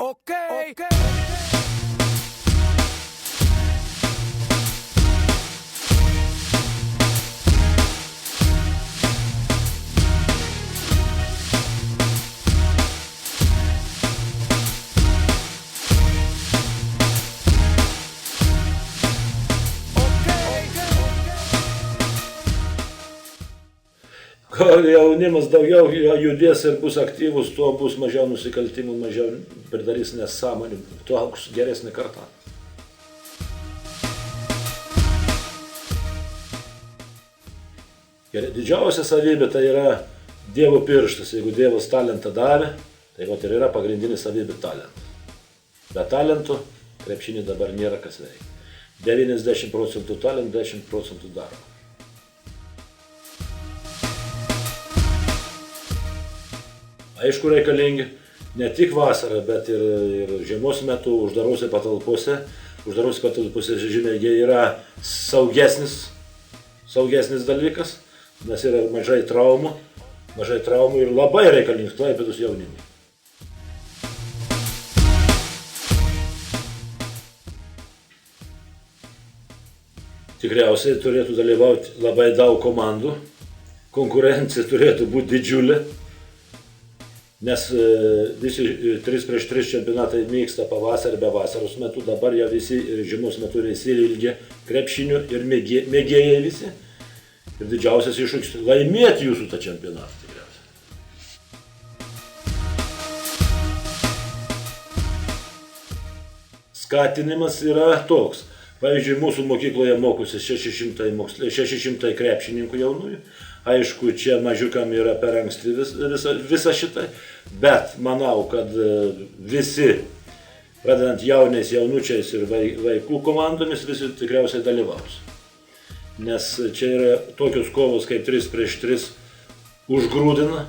Okay. Kuo jaunimas daugiau judės ir bus aktyvus, tuo bus mažiau nusikaltimų, mažiau pridarys nesąmonių, tuo augs geresnė karta. Didžiausia savybė tai yra Dievo pirštas. Jeigu Dievas talentą davė, tai vat ir yra pagrindinė savybė talentas. Be talentų krepšinį dabar nėra kas veikia. 90% talentų, 10% darbo. Aišku, reikalingi ne tik vasarą, bet ir žiemos metu uždarose patalpose. Uždarose patalpose, žinai, yra saugesnis dalykas, nes yra mažai traumų ir labai reikalingas Klaipėdos jaunimui. Tikriausiai turėtų dalyvauti labai daug komandų, konkurencija turėtų būti didžiulė. Nes visi 3x3 čempionatai vyksta pavasarį be vasaros metu, dabar jau visi žiemos metu įsilgę krepšinio ir mėgėjai visi. Ir didžiausias iššūkis laimėti jūsų tą čempionatą tikriausiai. Skatinimas yra toks. Pavyzdžiui, mūsų mokykloje mokosi 600 krepšininkų jaunųjų. Aišku, čia mažiukam yra per anksti visa šitai, bet manau, kad visi, pradedant jauniais jaunučiais ir vaikų komandomis, visi tikriausiai dalyvaus. Nes čia yra tokios kovos kaip 3x3 užgrūdina,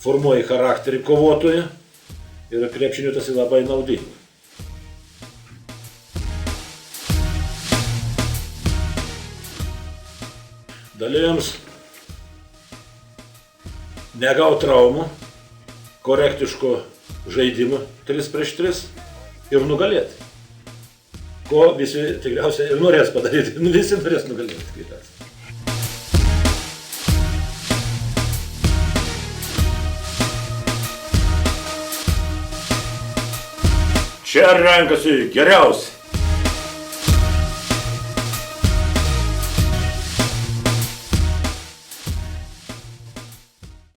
formuoja charakterį kovotoją ir krepšiniui tas labai naudinga. Dalyviams negaut traumų, korektiško žaidimo 3x3 ir nugalėti. Ko visi tikriausiai ir norės padaryti, visi norės nugalėti. Čia renkasi geriausi.